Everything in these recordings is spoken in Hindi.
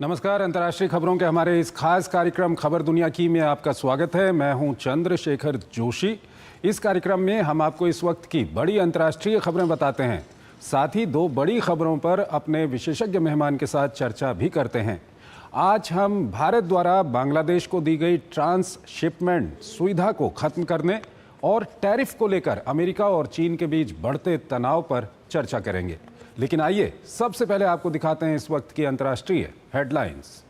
नमस्कार। अंतर्राष्ट्रीय खबरों के हमारे इस खास कार्यक्रम खबर दुनिया की में आपका स्वागत है। मैं हूं चंद्रशेखर जोशी। इस कार्यक्रम में हम आपको इस वक्त की बड़ी अंतर्राष्ट्रीय खबरें बताते हैं, साथ ही दो बड़ी खबरों पर अपने विशेषज्ञ मेहमान के साथ चर्चा भी करते हैं। आज हम भारत द्वारा बांग्लादेश को दी गई ट्रांसशिपमेंट सुविधा को खत्म करने और टैरिफ को लेकर अमेरिका और चीन के बीच बढ़ते तनाव पर चर्चा करेंगे। लेकिन आइए सबसे पहले आपको दिखाते हैं इस वक्त की अंतर्राष्ट्रीय हेडलाइंस।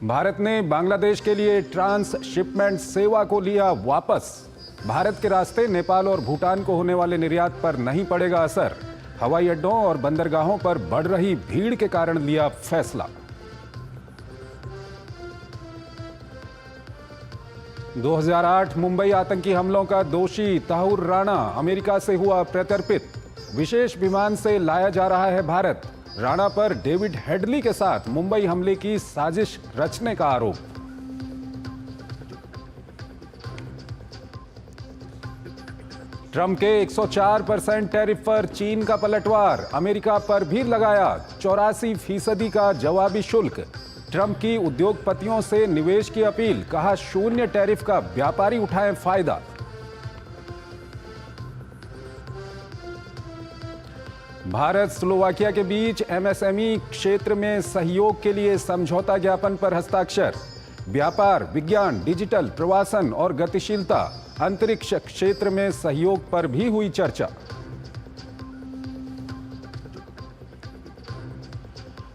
भारत ने बांग्लादेश के लिए ट्रांसशिपमेंट सेवा को लिया वापस। भारत के रास्ते नेपाल और भूटान को होने वाले निर्यात पर नहीं पड़ेगा असर। हवाई अड्डों और बंदरगाहों पर बढ़ रही भीड़ के कारण लिया फैसला। 2008 मुंबई आतंकी हमलों का दोषी ताहिर राणा अमेरिका से हुआ प्रत्यर्पित। विशेष विमान से लाया जा रहा है भारत। राणा पर डेविड हेडली के साथ मुंबई हमले की साजिश रचने का आरोप। ट्रंप के 104% टैरिफ पर चीन का पलटवार। अमेरिका पर भी लगाया 84% का जवाबी शुल्क। ट्रंप की उद्योगपतियों से निवेश की अपील। कहा शून्य टैरिफ का व्यापारी उठाएं फायदा। भारत स्लोवाकिया के बीच एमएसएमई क्षेत्र में सहयोग के लिए समझौता ज्ञापन पर हस्ताक्षर। व्यापार, विज्ञान, डिजिटल, प्रवासन और गतिशीलता, अंतरिक्ष क्षेत्र में सहयोग पर भी हुई चर्चा।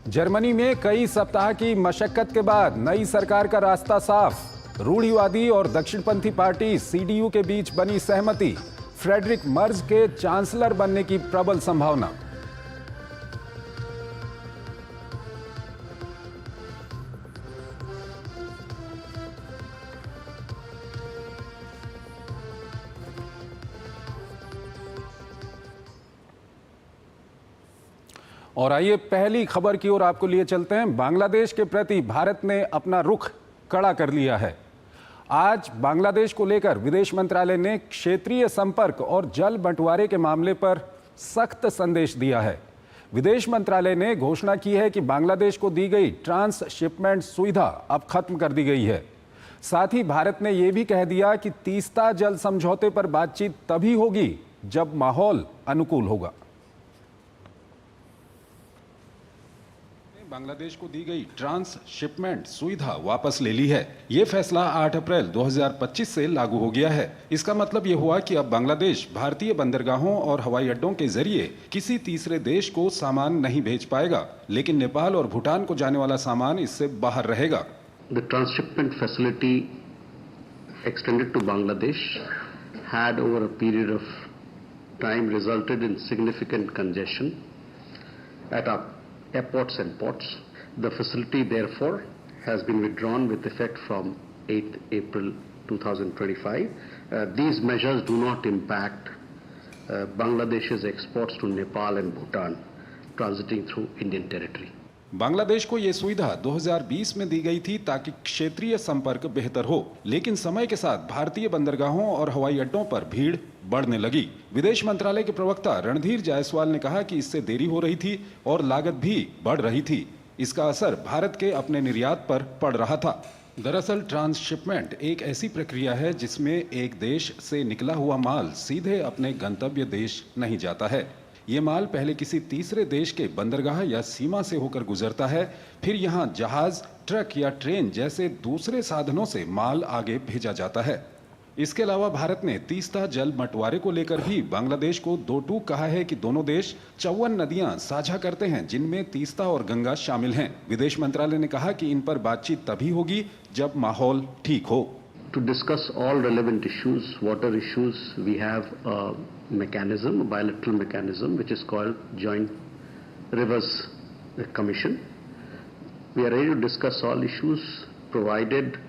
जर्मनी में कई सप्ताह की मशक्कत के बाद नई सरकार का रास्ता साफ। रूढ़िवादी और दक्षिणपंथी पार्टी सीडीयू के बीच बनी सहमति। फ्रेडरिक मर्ज के चांसलर बनने की प्रबल संभावना। और आइए पहली खबर की ओर आपको लिए चलते हैं। बांग्लादेश के प्रति भारत ने अपना रुख कड़ा कर लिया है। आज बांग्लादेश को लेकर विदेश मंत्रालय ने क्षेत्रीय संपर्क और जल बंटवारे के मामले पर सख्त संदेश दिया है। विदेश मंत्रालय ने घोषणा की है कि बांग्लादेश को दी गई ट्रांसशिपमेंट सुविधा अब खत्म कर दी गई है। साथ ही भारत ने यह भी कह दिया कि तीस्ता जल समझौते पर बातचीत तभी होगी जब माहौल अनुकूल होगा। बांग्लादेश को दी गई ट्रांसशिपमेंट सुविधा वापस ले ली है। यह फैसला 8 अप्रैल 2025 से लागू हो गया है। इसका मतलब यह हुआ कि अब बांग्लादेश भारतीय बंदरगाहों और हवाई अड्डों के जरिए किसी तीसरे देश को सामान नहीं भेज पाएगा, लेकिन नेपाल और भूटान को जाने वाला सामान इससे बाहर रहेगा। The transshipment facility extended to Bangladesh had over a period of time resulted in significant congestion at our airports and ports. The facility therefore has been withdrawn with effect from 8th April 2025. These measures do not impact Bangladesh's exports to Nepal and Bhutan transiting through Indian territory. Bangladesh को यह सुविधा 2020 में दी गई थी ताकि क्षेत्रीय संपर्क बेहतर हो, लेकिन समय के साथ भारतीय बंदरगाहों और हवाई अड्डों पर भीड़ बढ़ने लगी। विदेश मंत्रालय के प्रवक्ता रणधीर जायसवाल ने कहा कि इससे देरी हो रही थी और लागत भी बढ़ रही थी। इसका असर भारत के अपने निर्यात पर पड़ रहा था। दरअसल ट्रांसशिपमेंट एक ऐसी प्रक्रिया है जिसमें एक देश से निकला हुआ माल सीधे अपने गंतव्य देश नहीं जाता है। ये माल पहले किसी तीसरे देश के बंदरगाह या सीमा से होकर गुजरता है, फिर यहाँ जहाज, ट्रक या ट्रेन जैसे दूसरे साधनों से माल आगे भेजा जाता है। इसके अलावा भारत ने तीस्ता जल बंटवारे को लेकर भी बांग्लादेश को दो टूक कहा है कि दोनों देश 54 नदियां साझा करते हैं, जिनमें तीस्ता और गंगा शामिल हैं। विदेश मंत्रालय ने कहा कि इन पर बातचीत तभी होगी जब माहौल ठीक हो। To discuss all relevant issues, water issues, we have a mechanism, a bilateral mechanism, which is called Joint Rivers Commission. We are ready to discuss all issues, provided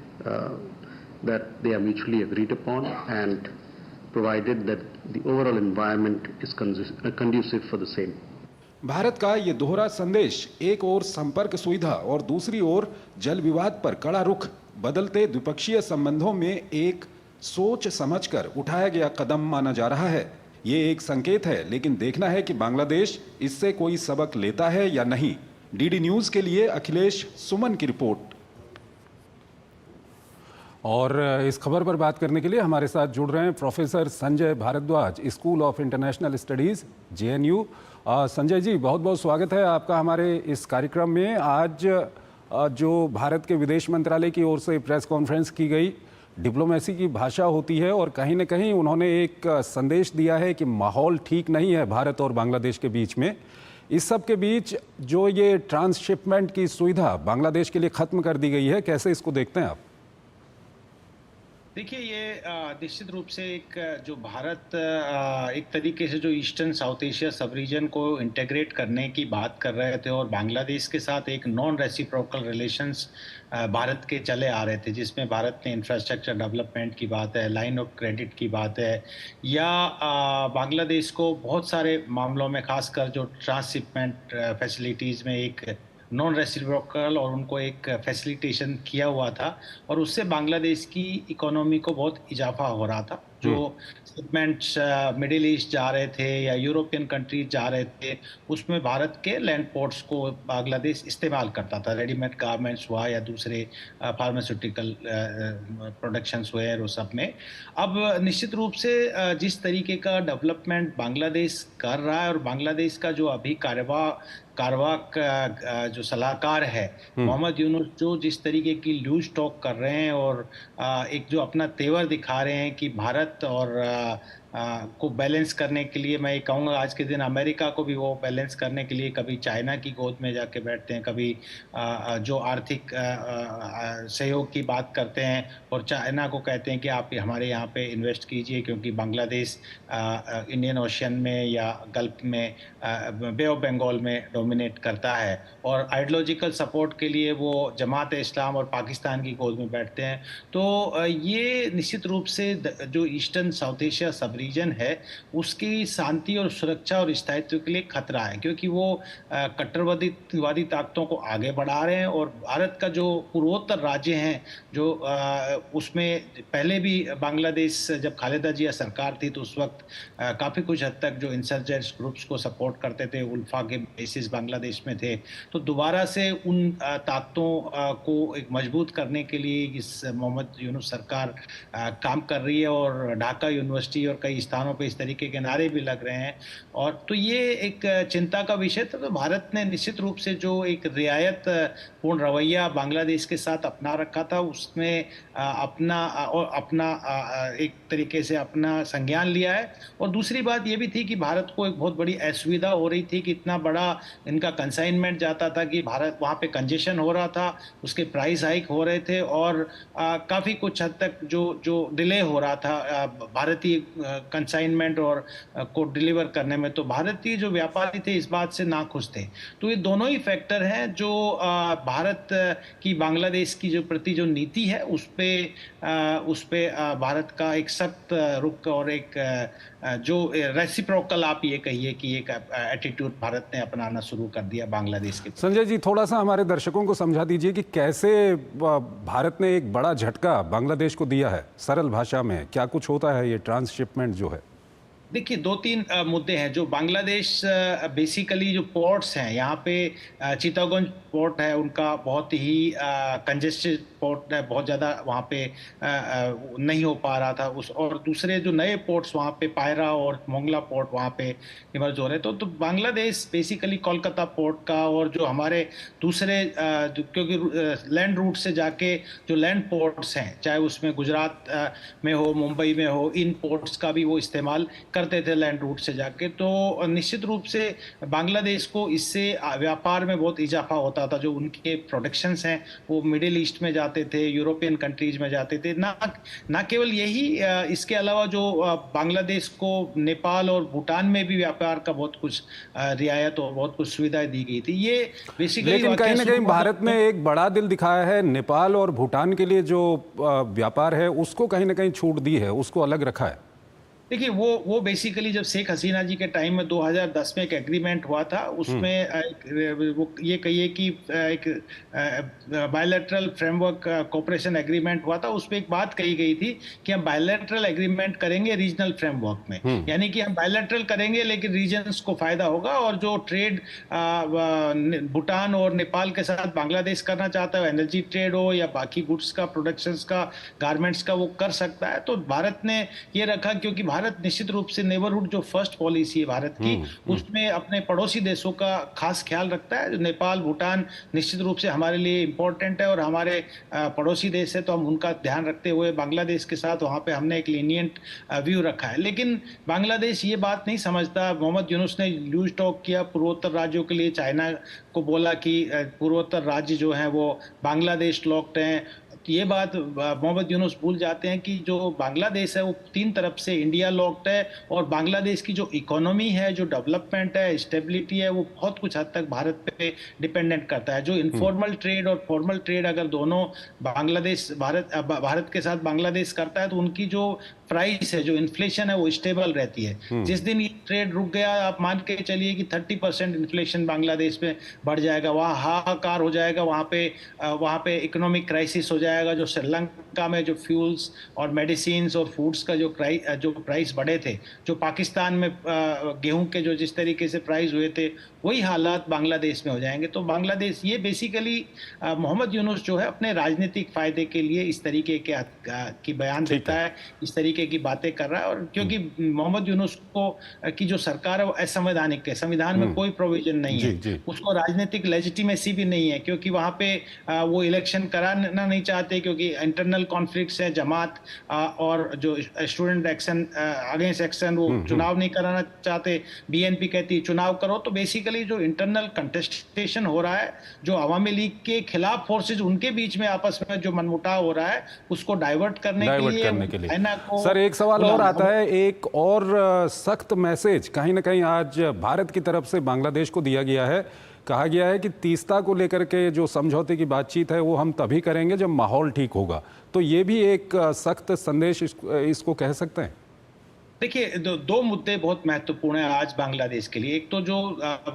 that they are mutually agreed upon, and provided that the overall environment is conducive for the same. Bharat का ये दोहरा संदेश, एक ओर संपर्क सुविधा और दूसरी ओर जल विवाद पर कड़ा रुख, बदलते द्विपक्षीय संबंधों में एक सोच समझकर उठाया गया कदम माना जा रहा है। ये एक संकेत है, लेकिन देखना है कि बांग्लादेश इससे कोई सबक लेता है या नहीं। डीडी न्यूज के लिए अखिलेश सुमन की रिपोर्ट। और इस खबर पर बात करने के लिए हमारे साथ जुड़ रहे हैं professor Sanjay Bhardwaj, school of international studies, JNU। Sanjay ji, बहुत बहुत स्वागत है आपका हमारे इस कार्यक्रम में। आज जो भारत के विदेश मंत्रालय की ओर से प्रेस कॉन्फ्रेंस की गई, डिप्लोमेसी की भाषा होती है और कहीं न कहीं उन्होंने एक संदेश दिया है कि माहौल ठीक नहीं है भारत और बांग्लादेश के बीच में। इस सब के बीच जो ये ट्रांसशिपमेंट की सुविधा बांग्लादेश के लिए ख़त्म कर दी गई है, कैसे इसको देखते हैं आप? देखिए, ये निश्चित रूप से एक जो भारत एक तरीके से जो ईस्टर्न साउथ एशिया सब रीजन को इंटीग्रेट करने की बात कर रहे थे और बांग्लादेश के साथ एक नॉन रेसिप्रोकल रिलेशंस भारत के चले आ रहे थे, जिसमें भारत ने इंफ्रास्ट्रक्चर डेवलपमेंट की बात है, लाइन ऑफ क्रेडिट की बात है, या बांग्लादेश को बहुत सारे मामलों में खासकर जो ट्रांसशिपमेंट फैसिलिटीज़ में एक नॉन रेसिप्रोकल और उनको एक फैसिलिटेशन किया हुआ था और उससे बांग्लादेश की इकोनॉमी को बहुत इजाफा हो रहा था। जो शिपमेंट्स मिडिल ईस्ट जा रहे थे या यूरोपियन कंट्रीज जा रहे थे, उसमें भारत के लैंड पोर्ट्स को बांग्लादेश इस्तेमाल करता था। रेडीमेड गारमेंट्स हुआ या दूसरे फार्मास्यूटिकल प्रोडक्शंस हुए, वो सब में अब निश्चित रूप से जिस तरीके का डेवलपमेंट बांग्लादेश कर रहा है और बांग्लादेश का जो अभी कारवा का जो सलाहकार है मोहम्मद यूनुस, जो जिस तरीके की लूज टॉक कर रहे हैं और एक जो अपना तेवर दिखा रहे हैं कि भारत और को बैलेंस करने के लिए, मैं ये कहूँगा आज के दिन अमेरिका को भी वो बैलेंस करने के लिए कभी चाइना की गोद में जाके बैठते हैं, कभी जो आर्थिक सहयोग की बात करते हैं और चाइना को कहते हैं कि आप हमारे यहाँ पे इन्वेस्ट कीजिए क्योंकि बांग्लादेश इंडियन ओशन में या गल्फ में बे ऑफ बंगाल में डोमिनेट करता है और आइडियोलॉजिकल सपोर्ट के लिए वो जमात इस्लाम और पाकिस्तान की गोद में बैठते हैं। तो ये निश्चित रूप से जो ईस्टर्न साउथ एशिया सब रीजन है उसकी शांति और सुरक्षा और स्थायित्व के लिए खतरा है, क्योंकि वो कट्टरवादी ताकतों को आगे बढ़ा रहे हैं और भारत का जो पूर्वोत्तर राज्य हैं जो उसमें पहले भी बांग्लादेश जब खालिदा जिया सरकार थी तो उस वक्त काफ़ी कुछ हद तक जो इंसर्जेंट्स ग्रुप्स को सपोर्ट करते थे, उल्फा के बेसिस बांग्लादेश में थे। तो दोबारा से उन ताकतों को एक मजबूत करने के लिए इस मोहम्मद यूनुस सरकार काम कर रही है और ढाका यूनिवर्सिटी और कई स्थानों पे इस तरीके के नारे भी लग रहे हैं। और तो ये एक चिंता का विषय था। तो भारत ने निश्चित रूप से जो एक रियायत पूर्ण रवैया बांग्लादेश के साथ अपना रखा था, उसमें अपना एक तरीके से अपना संज्ञान लिया है। और दूसरी बात ये भी थी कि भारत को एक बहुत बड़ी असुविधा हो रही थी कि इतना बड़ा इनका कंसाइनमेंट जाता था कि भारत वहाँ पे कंजेशन हो रहा था, उसके प्राइस हाइक हो रहे थे और काफ़ी कुछ हद तक जो डिले हो रहा था भारतीय कंसाइनमेंट और को डिलीवर करने में। तो भारतीय जो व्यापारी थे इस बात से नाखुश थे। तो ये दोनों ही फैक्टर हैं जो भारत की बांग्लादेश की जो प्रति जो नीति है उस पे भारत का एक सख्त रुख और एक जो रेसिप्रोकल आप ये कहिए कि एक एटीट्यूड भारत ने अपनाना शुरू कर दिया बांग्लादेश के। संजय जी, थोड़ा सा हमारे दर्शकों को समझा दीजिए कि कैसे भारत ने एक बड़ा झटका बांग्लादेश को दिया है, सरल भाषा में क्या कुछ होता है ये ट्रांसशिपमेंट जो है? देखिए, दो तीन मुद्दे हैं। जो बांग्लादेश बेसिकली जो पोर्ट्स हैं यहाँ पे, चित्तौड़गंज पोर्ट है उनका बहुत ही कंजेस्टेड पोर्ट है, बहुत ज़्यादा वहाँ पे नहीं हो पा रहा था उस, और दूसरे जो नए पोर्ट्स वहाँ पे पायरा और मोंगला पोर्ट वहाँ पे इमर्ज हो रहे। तो बांग्लादेश बेसिकली कोलकाता पोर्ट का और जो हमारे दूसरे क्योंकि लैंड रूट से जाके जो लैंड पोर्ट्स हैं, चाहे उसमें गुजरात में हो, मुंबई में हो, इन पोर्ट्स का भी वो इस्तेमाल करते थे लैंड रूट से जाके। तो निश्चित रूप से बांग्लादेश को इससे व्यापार में बहुत इजाफा होता था। जो उनके प्रोडक्शंस हैं वो मिडिल ईस्ट में जाते थे, यूरोपियन कंट्रीज में जाते थे। ना केवल यही, इसके अलावा जो बांग्लादेश को नेपाल और भूटान में भी व्यापार का बहुत कुछ रियायत और बहुत कुछ सुविधाएं दी गई थी। ये बेसिकली, लेकिन कहीं ना कहीं भारत ने एक बड़ा दिल दिखाया है, नेपाल और भूटान के लिए जो व्यापार है उसको कहीं ना कहीं छूट दी है, उसको अलग रखा है। देखिए वो बेसिकली जब शेख हसीना जी के टाइम में 2010 में एक एग्रीमेंट हुआ था, उसमें वो ये कहिए कि एक बायलैटरल फ्रेमवर्क कोऑपरेशन एग्रीमेंट हुआ था। उसमें एक बात कही गई थी कि हम बायलैटरल एग्रीमेंट करेंगे रीजनल फ्रेमवर्क में, यानी कि हम बायलैटरल करेंगे लेकिन रीजन्स को फायदा होगा, और जो ट्रेड भूटान और नेपाल के साथ बांग्लादेश करना चाहता है, एनर्जी ट्रेड हो या बाकी गुड्स का, प्रोडक्शंस का, गारमेंट्स का, वो कर सकता है। तो भारत ने ये रखा, क्योंकि भारत निश्चित रूप से नेबरहुड जो फर्स्ट पॉलिसी है भारत की, उसमें अपने पड़ोसी देशों का खास ख्याल रखता है। नेपाल, भूटान निश्चित रूप से हमारे लिए इंपॉर्टेंट है और हमारे पड़ोसी देश है, तो हम उनका ध्यान रखते हुए बांग्लादेश के साथ वहां पे हमने एक लीनियंट व्यू रखा है। लेकिन बांग्लादेश ये बात नहीं समझता। मोहम्मद यूनुस ने लूज टॉक किया पूर्वोत्तर राज्यों के लिए, चाइना को बोला कि पूर्वोत्तर राज्य जो हैं वो बांग्लादेश लॉक्ड हैं। ये बात मोहम्मद यूनुस भूल जाते हैं कि जो बांग्लादेश है वो 3 तरफ से इंडिया लॉक्ड है, और बांग्लादेश की जो इकोनॉमी है, जो डेवलपमेंट है, स्टेबिलिटी है, वो बहुत कुछ हद तक भारत पे डिपेंडेंट करता है। जो इनफॉर्मल ट्रेड और फॉर्मल ट्रेड अगर दोनों बांग्लादेश भारत के साथ बांग्लादेश करता है, तो उनकी जो प्राइस है, जो इन्फ्लेशन है, वो स्टेबल रहती है। जिस दिन ये ट्रेड रुक गया, आप मान के चलिए कि 30% इन्फ्लेशन बांग्लादेश में बढ़ जाएगा, वहाँ हाहाकार हो जाएगा, वहाँ पे इकोनॉमिक क्राइसिस हो जाएगा। जो श्रीलंका में जो फ्यूल्स और मेडिसिन और फूड्स का जो प्राइस बढ़े थे, जो पाकिस्तान में गेहूं के जो जिस तरीके से प्राइस हुए थे, वही हालात बांग्लादेश में हो जाएंगे। तो बांग्लादेश ये बेसिकली मोहम्मद यूनुस जो है अपने राजनीतिक फायदे के लिए इस तरीके की बयान देता है, इस तरीके की बातें कर रहा है। और क्योंकि मोहम्मद यूनुस को की जो सरकार है वो असंवैधानिक है, संविधान में कोई प्रोविजन नहीं है, उसको राजनीतिक लेजिटिमेसी भी नहीं है, क्योंकि वहां पे वो इलेक्शन कराना नहीं चाहते, क्योंकि इंटरनल कॉन्फ्लिक्ट्स है। जमात और जो स्टूडेंट एक्शन अगेंस्ट एक्शन, वो चुनाव नहीं कराना चाहते। बीएनपी कहती है चुनाव करो। तो बेसिकली जो इंटरनल कंटेस्टेशन हो रहा है, जो अवामी लीग के खिलाफ फोर्सेज उनके बीच में आपस में जो मनमुटाव हो रहा है, उसको डाइवर्ट करने के लिए सर एक सवाल और आता है, एक और सख्त मैसेज कहीं ना कहीं आज भारत की तरफ से बांग्लादेश को दिया गया है। कहा गया है कि तीस्ता को लेकर के जो समझौते की बातचीत है वो हम तभी करेंगे जब माहौल ठीक होगा। तो ये भी एक सख्त संदेश इसको कह सकते हैं। देखिए, दो मुद्दे बहुत महत्वपूर्ण है आज बांग्लादेश के लिए। एक तो जो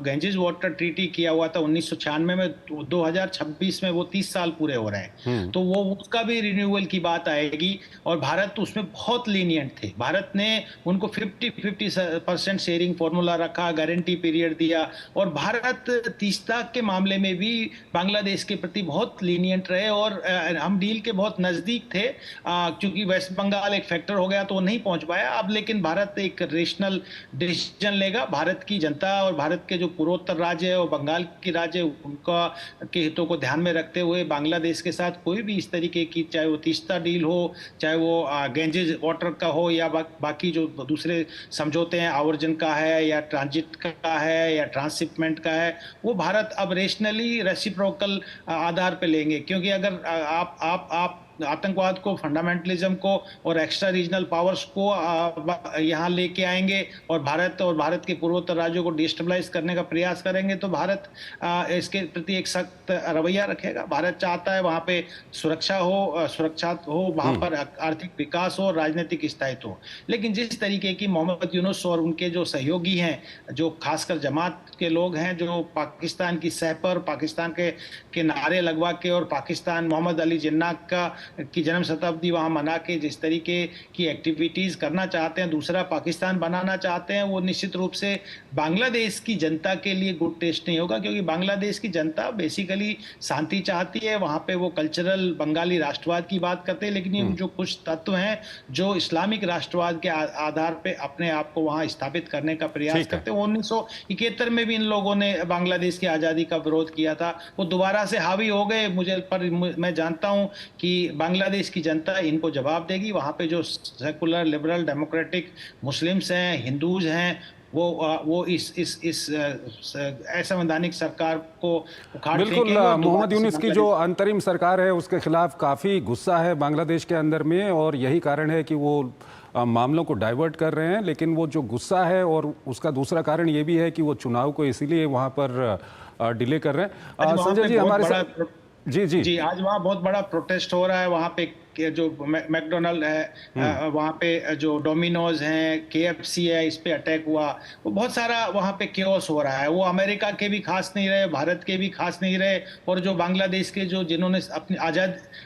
गैंजेस वाटर ट्रीटी किया हुआ था 1996 में, 2026 में वो 30 साल पूरे हो रहे हैं, तो वो उसका भी रिन्यूअल की बात आएगी। और भारत तो उसमें बहुत लीनियंट थे। भारत ने उनको 50% शेयरिंग फॉर्मूला रखा, गारंटी पीरियड दिया, और भारत तीस्ता के मामले में भी बांग्लादेश के प्रति बहुत लीनियंट रहे, और हम डील के बहुत नजदीक थे। क्योंकि वेस्ट बंगाल एक फैक्टर हो गया तो वो नहीं पहुंच पाया। अब लेकिन भारत एक रेशनल डिसीजन लेगा। भारत की जनता और भारत के जो पूर्वोत्तर राज्य है और बंगाल की राज्य, उनका के हितों को ध्यान में रखते हुए बांग्लादेश के साथ कोई भी इस तरीके की, चाहे वो तीस्ता डील हो, चाहे वो गैंजेस वाटर का हो, या बाकी जो दूसरे समझौते हैं, आवर्जन का है या ट्रांजिट का है या ट्रांसशिपमेंट का है, वो भारत अब रेशनली रेसिप्रोकल आधार पर लेंगे। क्योंकि अगर आप आतंकवाद को, फंडामेंटलिज्म को और एक्स्ट्रा रीजनल पावर्स को यहाँ लेके आएंगे और भारत के पूर्वोत्तर राज्यों को डिस्टेबलाइज करने का प्रयास करेंगे, तो भारत इसके प्रति एक सख्त रवैया रखेगा। भारत चाहता है वहाँ पे सुरक्षा हो, वहाँ पर आर्थिक विकास हो, राजनीतिक स्थायित्व हो। लेकिन जिस तरीके की मोहम्मद यूनुस और उनके जो सहयोगी हैं, जो खासकर जमात के लोग हैं, जो पाकिस्तान की सह पर पाकिस्तान के नारे लगवा के और पाकिस्तान, मोहम्मद अली जिन्ना की जन्म शताब्दी वहां मना के जिस तरीके की एक्टिविटीज करना चाहते हैं, दूसरा पाकिस्तान बनाना चाहते हैं, वो निश्चित रूप से बांग्लादेश की जनता के लिए गुड टेस्ट नहीं होगा। क्योंकि बांग्लादेश की जनता बेसिकली शांति चाहती है। वहां पे वो कल्चरल बंगाली राष्ट्रवाद की बात करते हैं, लेकिन ये जो कुछ तत्व हैं जो इस्लामिक राष्ट्रवाद के आधार पे अपने आप को वहां स्थापित करने का प्रयास करते हैं। 1971 में भी इन लोगों ने बांग्लादेश की आजादी का विरोध किया था, वो दोबारा से हावी हो गए। मैं जानता हूं कि बांग्लादेश की जनता इनको जवाब देगी। वहां पे जो सेकुलर, लिबरल, डेमोक्रेटिक मुस्लिम्स हैं, हिंदूज हैं, वो इस असंवैधानिक सरकार को उखाड़ फेंकेंगे। बिल्कुल, मोहम्मद यूनुस की जो अंतरिम सरकार है उसके खिलाफ काफ़ी गुस्सा है बांग्लादेश के अंदर में, और यही कारण है कि वो मामलों को डाइवर्ट कर रहे हैं। लेकिन वो जो गुस्सा है, और उसका दूसरा कारण ये भी है कि वो चुनाव को इसीलिए वहाँ पर डिले कर रहे हैं। संजय जी हमारे साथ जी आज वहाँ बहुत बड़ा प्रोटेस्ट हो रहा है। वहाँ पे के जो मैकडोनल्ड है, वहाँ पे जो डोमिनोज हैं, KFC है, इस पे अटैक हुआ। वो बहुत सारा वहाँ पे केओस हो रहा है। वो अमेरिका के भी खास नहीं रहे, भारत के भी खास नहीं रहे, और जो बांग्लादेश के जो जिन्होंने अपनी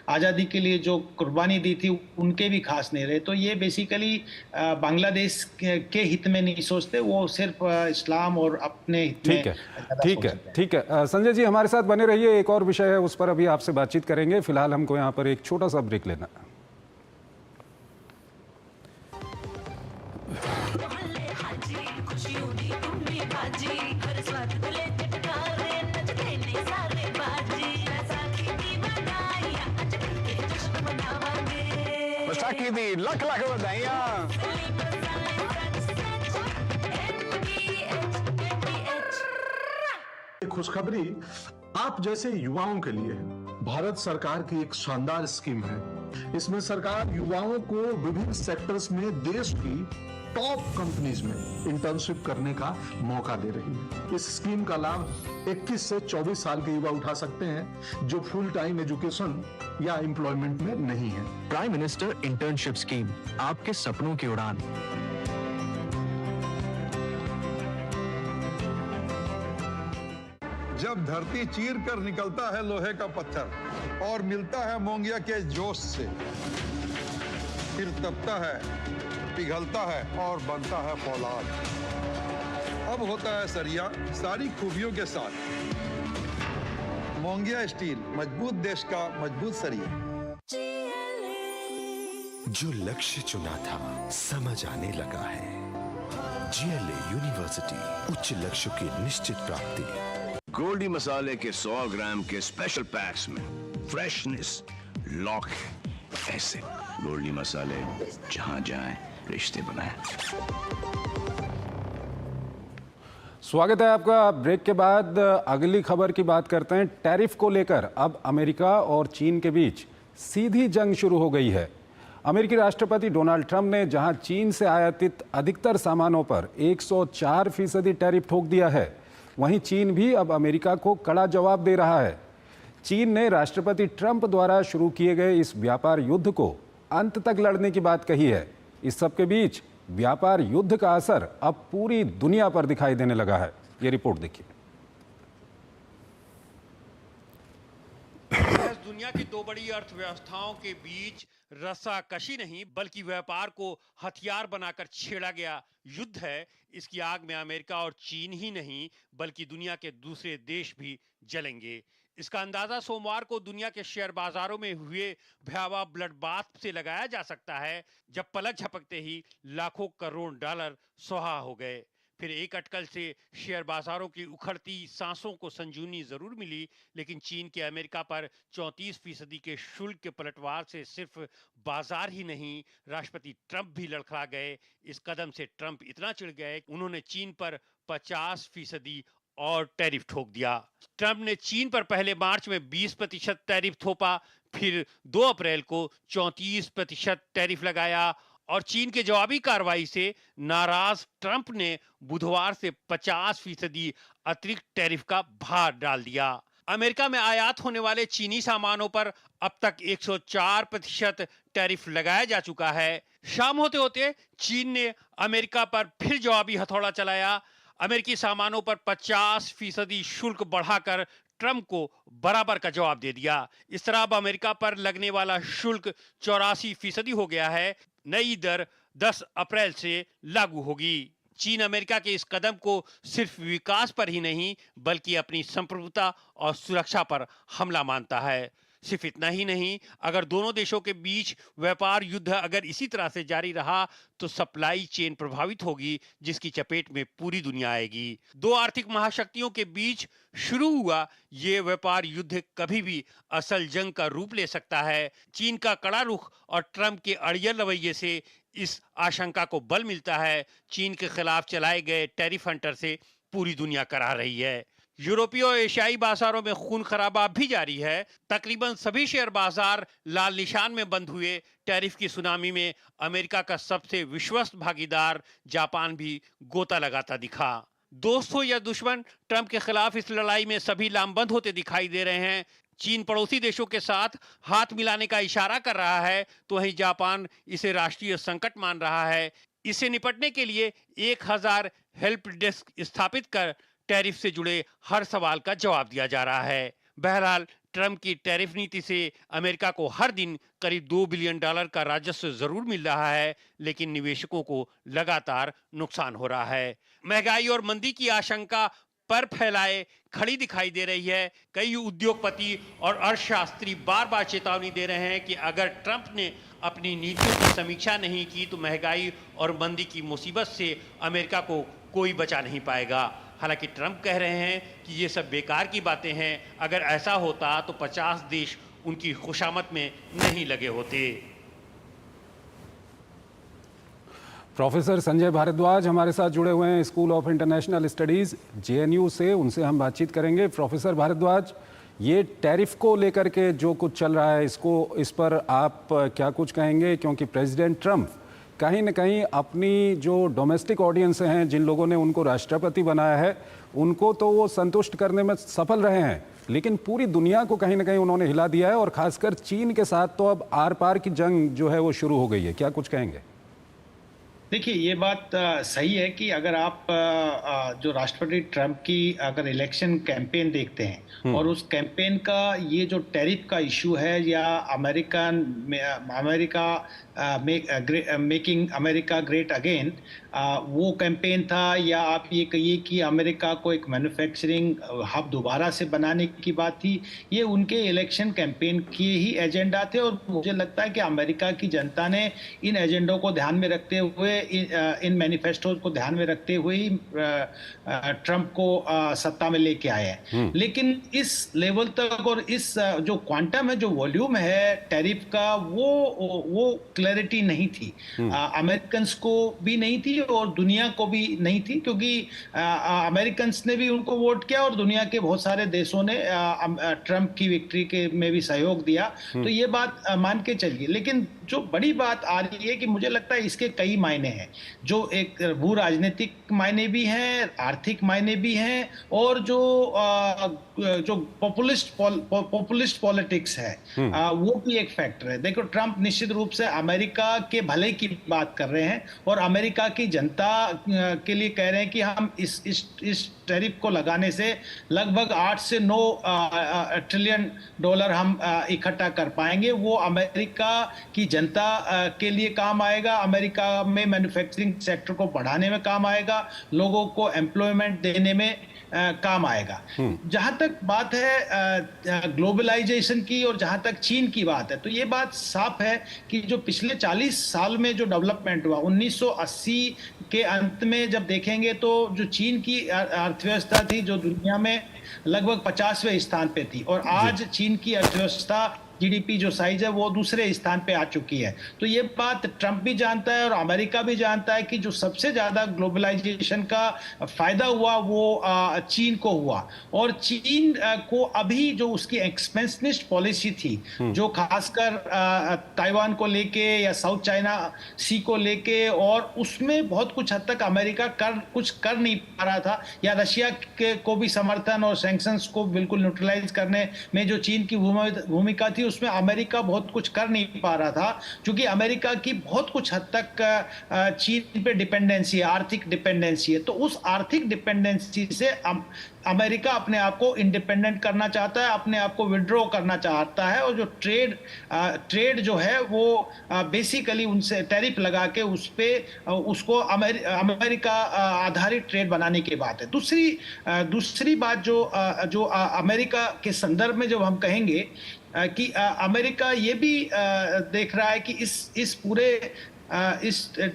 आज़ादी के लिए जो कुर्बानी दी थी उनके भी खास नहीं रहे। तो ये बेसिकली बांग्लादेश के हित में नहीं सोचते, वो सिर्फ इस्लाम और अपने हित में ठीक है, ज़्यादा ठीक है, सोचते हैं। ठीक है। संजय जी हमारे साथ बने रहिए, एक और विषय है उस पर अभी आपसे बातचीत करेंगे। फिलहाल हमको यहाँ पर एक छोटा सा ब्रेक लेना है। बैसाखी दी लख लख बधाइयां। खुशखबरी आप जैसे युवाओं के लिए है। भारत सरकार की एक शानदार स्कीम है। इसमें सरकार युवाओं को विभिन्न सेक्टर्स में देश की टॉप कंपनीज में इंटर्नशिप करने का मौका दे रही है। इस स्कीम का लाभ 21 से 24 साल के युवा उठा सकते हैं जो फुल टाइम एजुकेशन या एम्प्लॉयमेंट में नहीं है। प्राइम मिनिस्टर इंटर्नशिप स्कीम, आपके सपनों की उड़ान। जब धरती चीर कर निकलता है लोहे का पत्थर और मिलता है मोंगिया के जोश से, फिर तपता है, पिघलता है और बनता है फौलाद। अब होता है सरिया सारी खूबियों के साथ। मोंगिया स्टील, मजबूत देश का मजबूत सरिया। जो लक्ष्य चुना था समझ आने लगा है। GLA यूनिवर्सिटी, उच्च लक्ष्य की निश्चित प्राप्ति। गोल्डी मसाले के 100 ग्राम के स्पेशल पैक्स में फ्रेशनेस लॉक है। ऐसे गोल्डी मसाले जहां जाएं रिश्ते बनाएं। स्वागत है आपका। ब्रेक के बाद अगली खबर की बात करते हैं। टैरिफ को लेकर अब अमेरिका और चीन के बीच सीधी जंग शुरू हो गई है। अमेरिकी राष्ट्रपति डोनाल्ड ट्रंप ने जहां चीन से आयातित अधिकतर सामानों पर 104% टैरिफ ठोक दिया है, वहीं चीन भी अब अमेरिका को कड़ा जवाब दे रहा है। चीन ने राष्ट्रपति ट्रंप द्वारा शुरू किए गए इस व्यापार युद्ध को अंत तक लड़ने की बात कही है। इस सब के बीच व्यापार युद्ध का असर अब पूरी दुनिया पर दिखाई देने लगा है। ये रिपोर्ट देखिए। दुनिया की दो बड़ी अर्थव्यवस्थाओं के बीच रस्साकशी नहीं बल्कि व्यापार को हथियार बनाकर छेड़ा गया युद्ध है। इसकी आग में अमेरिका और चीन ही नहीं बल्कि दुनिया के दूसरे देश भी जलेंगे। इसका अंदाजा सोमवार को दुनिया के शेयर बाजारों में हुए भयावह ब्लडबाथ से लगाया जा सकता है, जब पलक झपकते ही लाखों करोड़ डॉलर सुहा हो गए। फिर एक अटकल से शेयर बाजारों की उखड़ती सांसों को संजीवनी जरूर मिली, लेकिन चीन के अमेरिका पर 34% के शुल्क के पलटवार से सिर्फ बाजार ही नहीं, राष्ट्रपति ट्रंप भी लड़खड़ा गए। इस कदम से ट्रंप इतना चिढ़ गए, उन्होंने चीन पर 50% और टैरिफ ठोक दिया। ट्रंप ने चीन पर पहले मार्च में 20% टैरिफ थोपा, फिर 2 अप्रैल को 34% टैरिफ लगाया और चीन के जवाबी कार्रवाई से नाराज ट्रंप ने बुधवार से 50% अतिरिक्त टैरिफ का भार डाल दिया। अमेरिका में आयात होने वाले चीनी सामानों पर अब तक 104% टैरिफ लगाया जा चुका है। शाम होते होते चीन ने अमेरिका पर फिर जवाबी हथौड़ा चलाया। अमेरिकी सामानों पर 50% शुल्क बढ़ाकर ट्रंप को बराबर का जवाब दे दिया। इस तरह अब अमेरिका पर लगने वाला शुल्क 84% हो गया है। नई दर 10 अप्रैल से लागू होगी। चीन अमेरिका के इस कदम को सिर्फ विकास पर ही नहीं बल्कि अपनी संप्रभुता और सुरक्षा पर हमला मानता है। सिर्फ इतना ही नहीं, अगर दोनों देशों के बीच व्यापार युद्ध अगर इसी तरह से जारी रहा तो सप्लाई चेन प्रभावित होगी, जिसकी चपेट में पूरी दुनिया आएगी। दो आर्थिक महाशक्तियों के बीच शुरू हुआ ये व्यापार युद्ध कभी भी असल जंग का रूप ले सकता है। चीन का कड़ा रुख और ट्रंप के अड़ियल रवैये से इस आशंका को बल मिलता है। चीन के खिलाफ चलाए गए टैरिफ हंटर से पूरी दुनिया करा रही है। यूरोपीय और एशियाई बाजारों में खून खराबा भी जारी है। तकरीबन सभी शेयर बाजार लाल निशान में बंद हुए। टैरिफ की सुनामी में अमेरिका का सबसे विश्वस्त भागीदार जापान भी गोता लगाता दिखा। दोस्त हो या दुश्मन, ट्रंप के खिलाफ इस लड़ाई में सभी लामबंद होते दिखाई दे रहे हैं। चीन पड़ोसी देशों के साथ हाथ मिलाने का इशारा कर रहा है, तो वहीं जापान इसे राष्ट्रीय संकट मान रहा है। इससे निपटने के लिए 1000 हेल्प डेस्क स्थापित कर टैरिफ से जुड़े हर सवाल का जवाब दिया जा रहा है। बहरहाल ट्रंप की टैरिफ नीति से अमेरिका को हर दिन करीब $2 बिलियन का राजस्व जरूर मिल रहा है, लेकिन निवेशकों को लगातार नुकसान हो रहा है। महंगाई और मंदी की आशंका पर फैलाए खड़ी दिखाई दे रही है। कई उद्योगपति और अर्थशास्त्री बार बार चेतावनी दे रहे हैं कि अगर ट्रंप ने अपनी नीतियों की समीक्षा नहीं की तो महंगाई और मंदी की मुसीबत से अमेरिका को कोई बचा नहीं पाएगा। हालांकि ट्रंप कह रहे हैं कि ये सब बेकार की बातें हैं। अगर ऐसा होता तो 50 देश उनकी खुशामद में नहीं लगे होते। प्रोफेसर संजय भारद्वाज हमारे साथ जुड़े हुए हैं school of international studies JNU से, उनसे हम बातचीत करेंगे। प्रोफेसर भारद्वाज, ये टैरिफ को लेकर के जो कुछ चल रहा है, इस पर आप क्या कुछ कहेंगे? क्योंकि प्रेसिडेंट ट्रंप कहीं न कहीं अपनी जो डोमेस्टिक ऑडियंस हैं, जिन लोगों ने उनको राष्ट्रपति बनाया है, उनको तो वो संतुष्ट करने में सफल रहे हैं, लेकिन पूरी दुनिया को कहीं न कहीं उन्होंने हिला दिया है और खासकर चीन के साथ तो अब आर पार की जंग जो है वो शुरू हो गई है। क्या कुछ कहेंगे? देखिए, ये बात सही है कि अगर आप जो राष्ट्रपति ट्रंप की अगर इलेक्शन कैंपेन देखते हैं और उस कैंपेन का ये जो टैरिफ का इशू है या मेकिंग अमेरिका ग्रेट अगेन, वो कैंपेन था, या आप ये कहिए कि अमेरिका को एक मैन्युफैक्चरिंग हब दोबारा से बनाने की बात थी, ये उनके इलेक्शन कैंपेन के ही एजेंडा थे। और मुझे लगता है कि अमेरिका की जनता ने इन एजेंडों को ध्यान में रखते हुए, इन मैनिफेस्टो को ध्यान में रखते हुए ही ट्रंप को सत्ता में लेके आए हैं। लेकिन इस लेवल तक और इस जो क्वांटम है, जो वॉल्यूम है टैरिफ का, वो क्लैरिटी नहीं थी। अमेरिकन्स को भी नहीं थी और दुनिया को भी नहीं थी, क्योंकि अमेरिकन्स ने भी उनको वोट किया और दुनिया के बहुत सारे देशों ने ट्रंप की विक्ट्री के में भी सहयोग दिया। तो ये बात मान के चलिए। लेकिन जो बड़ी बात आ रही है कि मुझे लगता है इसके कई मायने हैं, जो एक भू राजनीतिक मायने भी हैं, आर्थिक मायने भी हैं, और जो पॉपुलिस्ट पॉलिटिक्स है वो भी एक फैक्टर है। देखो, ट्रंप निश्चित रूप से अमेरिका के भले की बात कर रहे हैं और अमेरिका की जनता के लिए कह रहे हैं कि हम इस टैरिफ को लगाने से लगभग 8 से 9 ट्रिलियन डॉलर हम इकट्ठा कर पाएंगे। वो अमेरिका की जनता के लिए काम आएगा, अमेरिका में मैन्युफैक्चरिंग सेक्टर को बढ़ाने में काम आएगा, लोगों को एम्प्लॉयमेंट देने में काम आएगा। जहां तक बात है ग्लोबलाइजेशन की और जहां तक चीन की बात है, तो ये बात साफ है कि जो पिछले 40 साल में जो डेवलपमेंट हुआ, 1980 के अंत में जब देखेंगे तो जो चीन की अर्थव्यवस्था थी, जो दुनिया में लगभग 50वें स्थान पे थी, और आज चीन की अर्थव्यवस्था जीडीपी जो साइज है वो दूसरे स्थान पे आ चुकी है। तो ये बात ट्रंप भी जानता है और अमेरिका भी जानता है कि जो सबसे ज्यादा ग्लोबलाइजेशन का फायदा हुआ वो चीन को हुआ, और चीन को अभी जो उसकी एक्सपेंशनिस्ट पॉलिसी थी, जो खासकर ताइवान को लेके या साउथ चाइना सी को लेके, और उसमें बहुत कुछ हद तक अमेरिका कुछ कर नहीं पा रहा था, या रशिया को भी समर्थन और सैंक्शंस को बिल्कुल न्यूट्रलाइज करने में जो चीन की भूमिका थी, उसमें अमेरिका बहुत कुछ कर नहीं पा रहा था, क्योंकि अमेरिका की बहुत कुछ हद तक चीन पे डिपेंडेंसी है, आर्थिक डिपेंडेंसी है। तो उस आर्थिक डिपेंडेंसी से अमेरिका अपने आप को इंडिपेंडेंट करना चाहता है, अपने आप को विड्रॉ करना चाहता है, और जो ट्रेड जो है वो बेसिकली उनसे टैरिफ लगा के उसको अमेरिका आधारित ट्रेड बनाने की बात है। दूसरी बात जो अमेरिका के संदर्भ में जब हम कहेंगे कि अमेरिका ये भी देख रहा है कि इस पूरे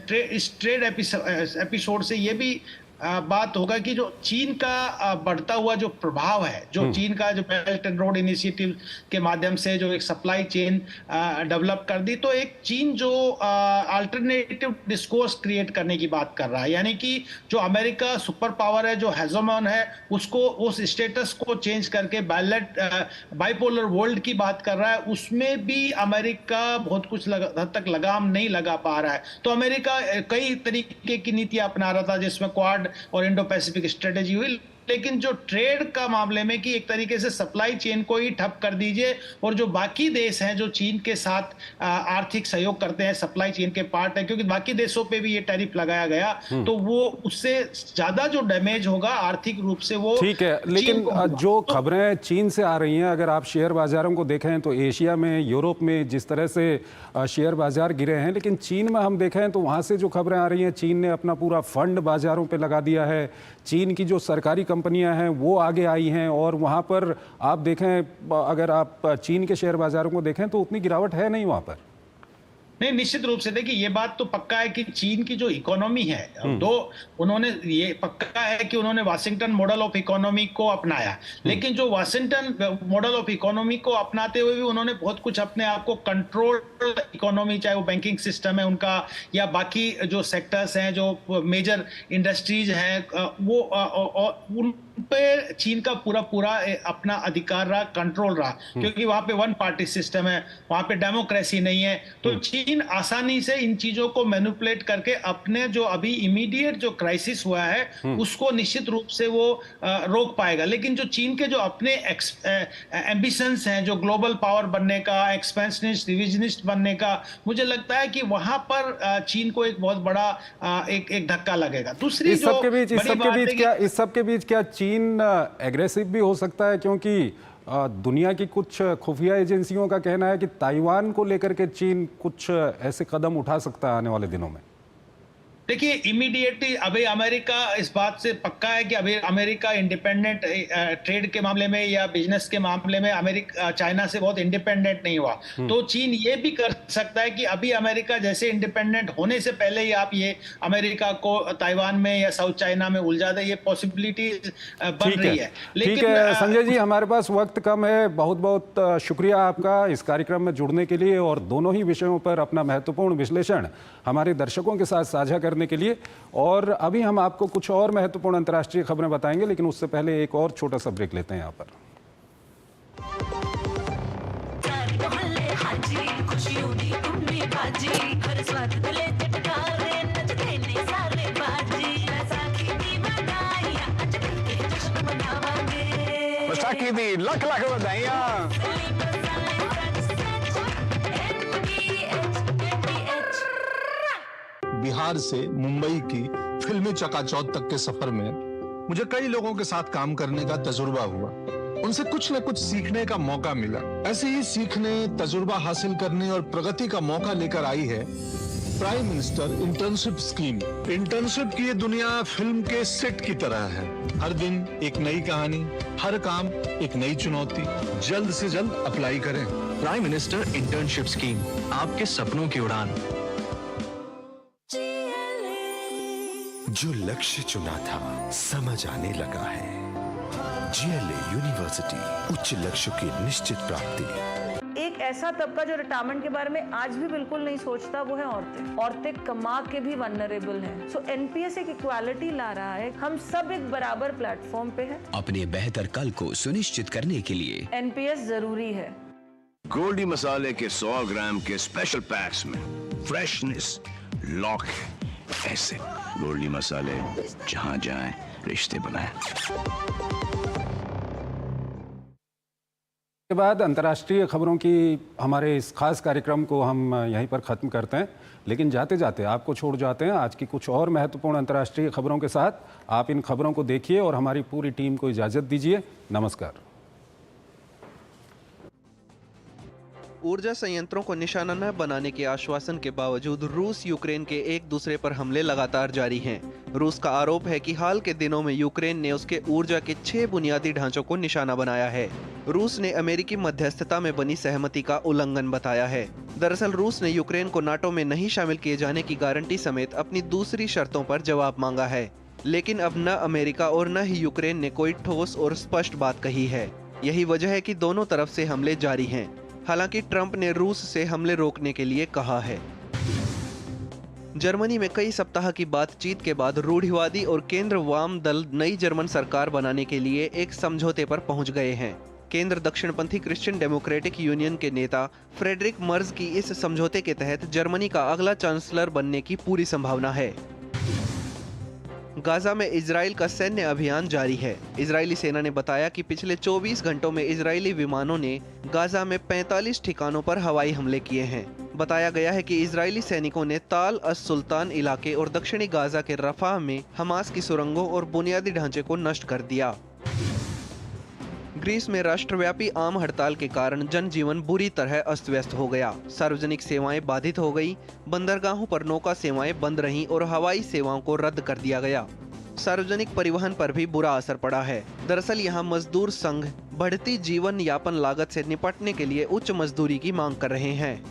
ट्रेड एपिसोड से ये भी बात होगा कि जो चीन का बढ़ता हुआ जो प्रभाव है, जो चीन का जो बेल्ट एंड रोड इनिशिएटिव के माध्यम से जो एक सप्लाई चेन डेवलप कर दी, तो एक चीन जो अल्टरनेटिव डिस्कोर्स क्रिएट करने की बात कर रहा है, यानी कि जो अमेरिका सुपर पावर है, जो हेजोमन है, उसको उस स्टेटस को चेंज करके बाइपोलर वर्ल्ड की बात कर रहा है। उसमें भी अमेरिका बहुत कुछ हद तक लगाम नहीं लगा पा रहा है। तो अमेरिका कई तरीके की नीतियां अपना रहा था, जिसमें क्वाड और इंडो पैसिफिक स्ट्रेटेजी हुई, लेकिन जो ट्रेड का मामले में कि एक तरीके से सप्लाई चेन को ही ठप कर दीजिए और जो बाकी देश हैं जो चीन के साथ आर्थिक सहयोग करते हैं, सप्लाई चेन के पार्ट है, क्योंकि बाकी देशों पे भी ये टैरिफ लगाया गया, तो वो उससे ज्यादा जो डैमेज होगा आर्थिक रूप से वो ठीक है। लेकिन जो खबरें चीन से आ रही हैं, अगर आप शेयर बाजारों को देखें तो एशिया में, यूरोप में जिस तरह से शेयर बाजार गिरे हैं, लेकिन चीन में हम देखें तो वहाँ से जो खबरें आ रही हैं, चीन ने अपना पूरा फंड बाजारों पे लगा दिया है। चीन की जो सरकारी कंपनियां हैं वो आगे आई हैं और वहाँ पर आप देखें, अगर आप चीन के शेयर बाजारों को देखें तो उतनी गिरावट है नहीं वहाँ पर। नहीं, निश्चित रूप से देखिए ये बात तो पक्का है कि चीन की जो इकोनॉमी है, दो उन्होंने ये पक्का है कि उन्होंने वाशिंगटन मॉडल ऑफ इकोनॉमी को अपनाया, लेकिन जो वाशिंगटन मॉडल ऑफ इकोनॉमी को अपनाते हुए भी उन्होंने बहुत कुछ अपने आप को कंट्रोल्ड इकोनॉमी, चाहे वो बैंकिंग सिस्टम है उनका या बाकी जो सेक्टर्स हैं, जो मेजर इंडस्ट्रीज हैं, वो उन पे चीन का पूरा अपना अधिकार रहा, कंट्रोल रहा, क्योंकि वहां पे वन पार्टी सिस्टम है, वहां पे डेमोक्रेसी नहीं है। तो चीन आसानी से इन चीजों को मैनिपुलेट करके अपने जो अभी इमीडिएट जो क्राइसिस हुआ है उसको निश्चित रूप से वो रोक पाएगा। लेकिन जो चीन के जो अपने एम्बिशंस हैं, जो ग्लोबल पावर बनने का, एक्सपेंशनिस्ट, रिविजनिस्ट बनने का, मुझे लगता है कि वहां पर चीन को एक बहुत बड़ा एक धक्का लगेगा। दूसरी इस सब के बीच क्या चीन एग्रेसिव भी हो सकता है? क्योंकि दुनिया की कुछ खुफिया एजेंसियों का कहना है कि ताइवान को लेकर के चीन कुछ ऐसे कदम उठा सकता है आने वाले दिनों में। देखिए इमीडिएटली अभी अमेरिका इस बात से पक्का है कि अभी अमेरिका इंडिपेंडेंट ट्रेड के मामले में या बिजनेस के मामले में अमेरिका चाइना से बहुत इंडिपेंडेंट नहीं हुआ। तो चीन ये भी कर सकता है कि अभी अमेरिका जैसे इंडिपेंडेंट होने से पहले ही आप ये अमेरिका को ताइवान में या साउथ चाइना में उलझा दे, ये पॉसिबिलिटी बन रही है। ठीक है संजय जी, हमारे पास वक्त कम है। बहुत बहुत शुक्रिया आपका इस कार्यक्रम में जुड़ने के लिए और दोनों ही विषयों पर अपना महत्वपूर्ण विश्लेषण हमारे दर्शकों के साथ साझा करने के लिए। और अभी हम आपको कुछ और महत्वपूर्ण अंतर्राष्ट्रीय खबरें बताएंगे, लेकिन उससे पहले एक और छोटा सा ब्रेक लेते हैं यहाँ पर। बैसाखी दी लख लख बधाइयां। बिहार से मुंबई की फिल्मी चकाचौंध तक के सफर में मुझे कई लोगों के साथ काम करने का तजुर्बा हुआ। उनसे कुछ न कुछ सीखने का मौका मिला। ऐसे ही सीखने, तजुर्बा हासिल करने और प्रगति का मौका लेकर आई है prime minister internship scheme. Internship की ये दुनिया फिल्म के सेट की तरह है। हर दिन एक नई कहानी, हर काम एक नई चुनौती। जल्द से जल्द अप्लाई करें। प्राइम मिनिस्टर इंटर्नशिप स्कीम, आपके सपनों की उड़ान। जो लक्ष्य चुना था समझ आने लगा है। जीएलए यूनिवर्सिटी, उच्च लक्ष्य की निश्चित प्राप्ति। एक ऐसा तबका जो रिटायरमेंट के बारे में आज भी बिल्कुल नहीं सोचता, वो है औरतें। औरतें कमा के भी वल्नरेबल हैं। सो एनपीएस एक इक्वालिटी ला रहा है। हम सब एक बराबर प्लेटफॉर्म पे हैं। अपने बेहतर कल को सुनिश्चित करने के लिए एनपीएस जरूरी है। गोल्डी मसाले के 100 ग्राम के स्पेशल पैक्स में फ्रेशनेस, लॉक ऐसे। गोल्डी मसाले, जहां जाएं रिश्ते बनाएं। के बाद अंतर्राष्ट्रीय खबरों की हमारे इस खास कार्यक्रम को हम यहीं पर ख़त्म करते हैं, लेकिन जाते जाते आपको छोड़ जाते हैं आज की कुछ और महत्वपूर्ण अंतर्राष्ट्रीय खबरों के साथ। आप इन खबरों को देखिए और हमारी पूरी टीम को इजाज़त दीजिए। नमस्कार। ऊर्जा संयंत्रों को निशाना न बनाने के आश्वासन के बावजूद रूस यूक्रेन के एक दूसरे पर हमले लगातार जारी हैं। रूस का आरोप है कि हाल के दिनों में यूक्रेन ने उसके ऊर्जा के 6 बुनियादी ढांचों को निशाना बनाया है। रूस ने अमेरिकी मध्यस्थता में बनी सहमति का उल्लंघन बताया है। दरअसल रूस ने यूक्रेन को नाटो में नहीं शामिल किए जाने की गारंटी समेत अपनी दूसरी शर्तों पर जवाब मांगा है, लेकिन अब न अमेरिका और न ही यूक्रेन ने कोई ठोस और स्पष्ट बात कही है। यही वजह है कि दोनों तरफ से हमले जारी हैं। हालांकि ट्रंप ने रूस से हमले रोकने के लिए कहा है। जर्मनी में कई सप्ताह की बातचीत के बाद रूढ़िवादी और केंद्र वाम दल नई जर्मन सरकार बनाने के लिए एक समझौते पर पहुंच गए हैं। केंद्र दक्षिणपंथी क्रिश्चियन डेमोक्रेटिक यूनियन के नेता फ्रेडरिक मर्ज की इस समझौते के तहत जर्मनी का अगला चांसलर बनने की पूरी संभावना है। गाजा में इजराइल का सैन्य अभियान जारी है। इजरायली सेना ने बताया कि पिछले 24 घंटों में इजरायली विमानों ने गाजा में 45 ठिकानों पर हवाई हमले किए हैं। बताया गया है कि इजरायली सैनिकों ने ताल अस सुल्तान इलाके और दक्षिणी गाजा के रफाह में हमास की सुरंगों और बुनियादी ढांचे को नष्ट कर दिया। ग्रीस में राष्ट्रव्यापी आम हड़ताल के कारण जनजीवन बुरी तरह अस्त व्यस्त हो गया। सार्वजनिक सेवाएं बाधित हो गई, बंदरगाहों पर नौका सेवाएं बंद रहीं और हवाई सेवाओं को रद्द कर दिया गया। सार्वजनिक परिवहन पर भी बुरा असर पड़ा है। दरअसल यहाँ मजदूर संघ बढ़ती जीवन यापन लागत से निपटने के लिए उच्च मजदूरी की मांग कर रहे हैं।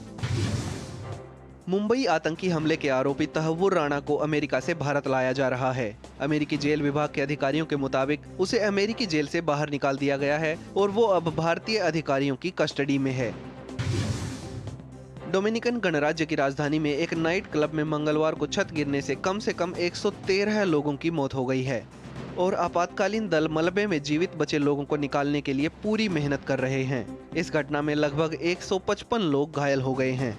मुंबई आतंकी हमले के आरोपी तहव्वुर राणा को अमेरिका से भारत लाया जा रहा है। अमेरिकी जेल विभाग के अधिकारियों के मुताबिक उसे अमेरिकी जेल से बाहर निकाल दिया गया है और वो अब भारतीय अधिकारियों की कस्टडी में है। डोमिनिकन गणराज्य की राजधानी में एक नाइट क्लब में मंगलवार को छत गिरने से कम 113 लोगों की मौत हो गई है और आपातकालीन दल मलबे में जीवित बचे लोगों को निकालने के लिए पूरी मेहनत कर रहे हैं। इस घटना में लगभग 155 लोग घायल हो गए हैं।